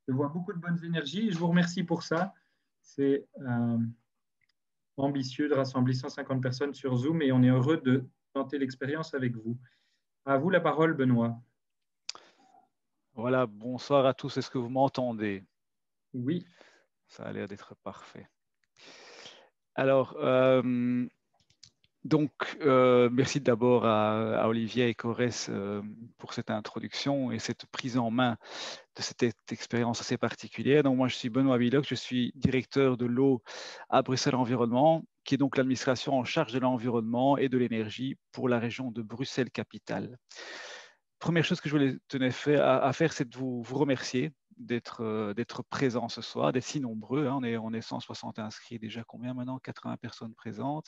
Je vois beaucoup de bonnes énergies et je vous remercie pour ça. C'est ambitieux de rassembler 150 personnes sur Zoom et on est heureux de tenter l'expérience avec vous. À vous la parole, Benoît. Voilà, bonsoir à tous. Est-ce que vous m'entendez? Oui, Ça a l'air d'être parfait. Alors, merci d'abord à Olivier et Corès pour cette introduction et cette prise en main de cette expérience assez particulière. Donc, moi, je suis Benoît Billoc, je suis directeur de l'eau à Bruxelles Environnement, qui est donc l'administration en charge de l'environnement et de l'énergie pour la région de Bruxelles-Capitale. Première chose que je voulais tenir à faire, c'est de vous remercier d'être présents ce soir, d'être si nombreux. Hein. On est 160 inscrits déjà, combien maintenant? 80 personnes présentes.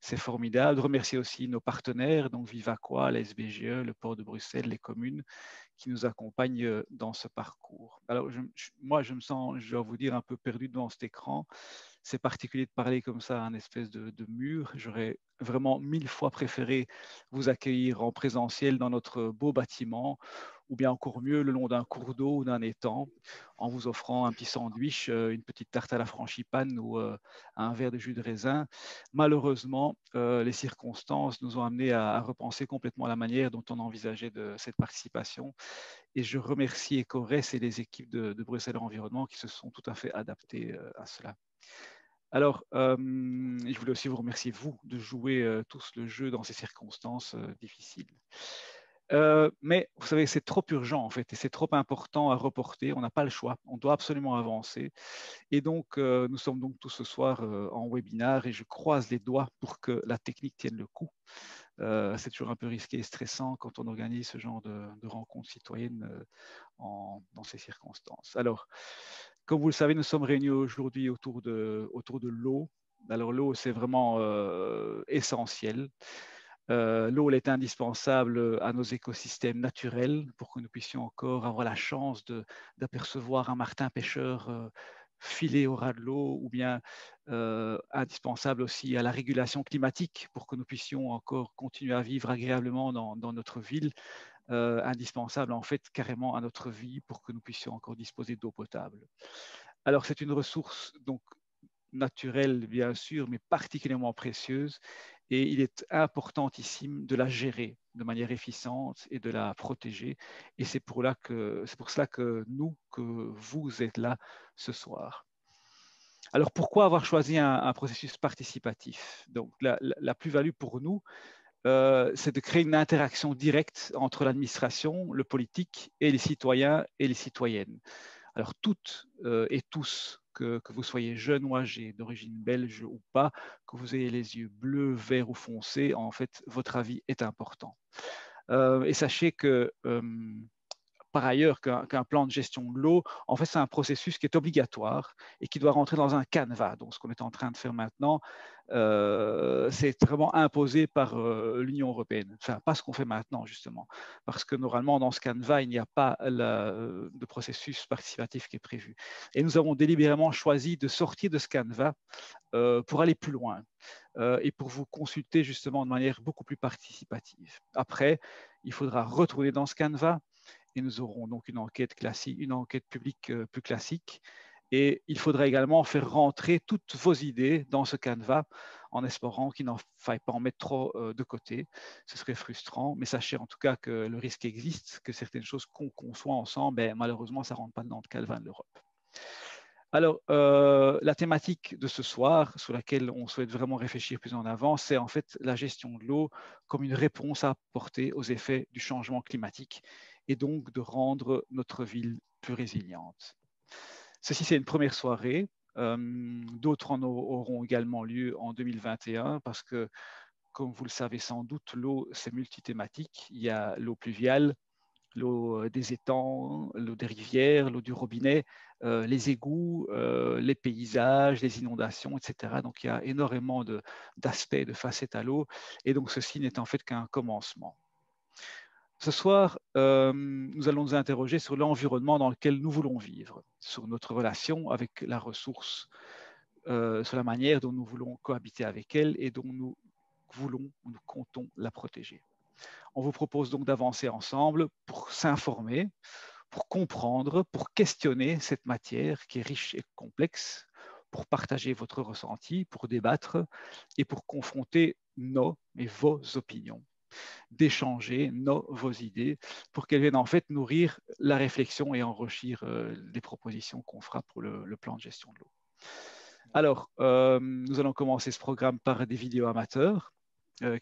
C'est formidable. De remercier aussi nos partenaires, donc Vivaqua, la SBGE, le port de Bruxelles, les communes qui nous accompagnent dans ce parcours. Alors, moi, je me sens, je dois vous dire, un peu perdu devant cet écran. C'est particulier de parler comme ça à un espèce de mur. J'aurais vraiment 1000 fois préféré vous accueillir en présentiel dans notre beau bâtiment, ou bien encore mieux le long d'un cours d'eau ou d'un étang, en vous offrant un petit sandwich, une petite tarte à la frangipane ou un verre de jus de raisin. Malheureusement, les circonstances nous ont amenés à repenser complètement la manière dont on envisageait cette participation. Et je remercie Ecorès et les équipes de Bruxelles Environnement qui se sont tout à fait adaptées à cela. Alors, je voulais aussi vous remercier, vous, de jouer tous le jeu dans ces circonstances difficiles. Mais vous savez, c'est trop urgent en fait, et c'est trop important à reporter. On n'a pas le choix, on doit absolument avancer. Et donc, nous sommes donc tous ce soir en webinaire et je croise les doigts pour que la technique tienne le coup. C'est toujours un peu risqué et stressant quand on organise ce genre de rencontres citoyennes dans ces circonstances. Alors, comme vous le savez, nous sommes réunis aujourd'hui autour de l'eau. Alors, l'eau, c'est vraiment essentiel. L'eau, elle est indispensable à nos écosystèmes naturels pour que nous puissions encore avoir la chance d'apercevoir un martin pêcheur filer au ras de l'eau, ou bien indispensable aussi à la régulation climatique pour que nous puissions encore continuer à vivre agréablement dans notre ville, indispensable en fait carrément à notre vie pour que nous puissions encore disposer d'eau potable. Alors c'est une ressource donc naturelle bien sûr, mais particulièrement précieuse, et il est importantissime de la gérer de manière efficiente et de la protéger. Et c'est pour cela que vous êtes là ce soir. Alors pourquoi avoir choisi un processus participatif? Donc la plus-value pour nous, c'est de créer une interaction directe entre l'administration, le politique et les citoyens et les citoyennes. Alors toutes et tous, que vous soyez jeune ou âgé, d'origine belge ou pas, que vous ayez les yeux bleus, verts ou foncés, en fait, votre avis est important. Et sachez que par ailleurs qu'un plan de gestion de l'eau, en fait, c'est un processus qui est obligatoire et qui doit rentrer dans un canevas. Donc, ce qu'on est en train de faire maintenant, c'est vraiment imposé par l'Union européenne. Enfin, pas ce qu'on fait maintenant, justement. Parce que normalement, dans ce canevas, il n'y a pas de processus participatif qui est prévu. Et nous avons délibérément choisi de sortir de ce canevas pour aller plus loin et pour vous consulter justement de manière beaucoup plus participative. Après, il faudra retourner dans ce canevas et nous aurons donc une enquête classique, une enquête publique plus classique. Et il faudra également faire rentrer toutes vos idées dans ce canevas en espérant qu'il n'en faille pas en mettre trop de côté. Ce serait frustrant, mais sachez en tout cas que le risque existe, que certaines choses qu'on conçoit ensemble, ben, malheureusement, ça ne rentre pas dans le canevas de l'Europe. Alors, la thématique de ce soir, sur laquelle on souhaite vraiment réfléchir plus en avant, c'est en fait la gestion de l'eau comme une réponse à apporter aux effets du changement climatique et donc de rendre notre ville plus résiliente. Ceci, c'est une première soirée. D'autres en auront également lieu en 2021 parce que, comme vous le savez sans doute, l'eau, c'est multithématique. Il y a l'eau pluviale, l'eau des étangs, l'eau des rivières, l'eau du robinet, les égouts, les paysages, les inondations, etc. Donc il y a énormément d'aspects, de facettes à l'eau, et donc ceci n'est en fait qu'un commencement. Ce soir, nous allons nous interroger sur l'environnement dans lequel nous voulons vivre, sur notre relation avec la ressource, sur la manière dont nous voulons cohabiter avec elle et dont nous comptons la protéger. On vous propose donc d'avancer ensemble pour s'informer, pour comprendre, pour questionner cette matière qui est riche et complexe, pour partager votre ressenti, pour débattre et pour confronter nos et vos opinions, d'échanger vos idées pour qu'elles viennent en fait nourrir la réflexion et enrichir les propositions qu'on fera pour le plan de gestion de l'eau. Alors, nous allons commencer ce programme par des vidéos amateurs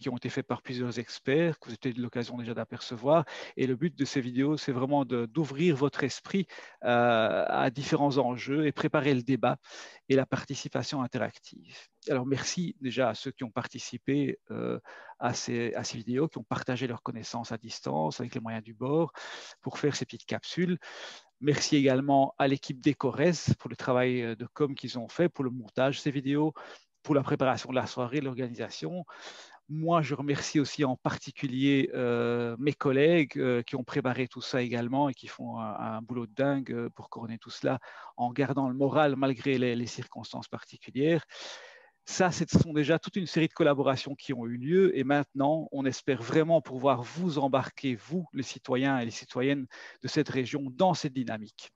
qui ont été faites par plusieurs experts, que vous avez eu l'occasion déjà d'apercevoir. Et le but de ces vidéos, c'est vraiment d'ouvrir votre esprit à différents enjeux et préparer le débat et la participation interactive. Alors, merci déjà à ceux qui ont participé à ces vidéos, qui ont partagé leurs connaissances à distance avec les moyens du bord pour faire ces petites capsules. Merci également à l'équipe d'Ecores pour le travail de com qu'ils ont fait, pour le montage de ces vidéos, pour la préparation de la soirée, l'organisation. Moi, je remercie aussi en particulier mes collègues qui ont préparé tout ça également et qui font un boulot de dingue pour couronner tout cela en gardant le moral malgré les circonstances particulières. Ça, ce sont déjà toute une série de collaborations qui ont eu lieu et maintenant, on espère vraiment pouvoir vous embarquer, vous, les citoyens et les citoyennes de cette région, dans cette dynamique.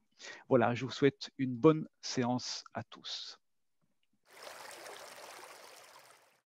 Voilà, je vous souhaite une bonne séance à tous.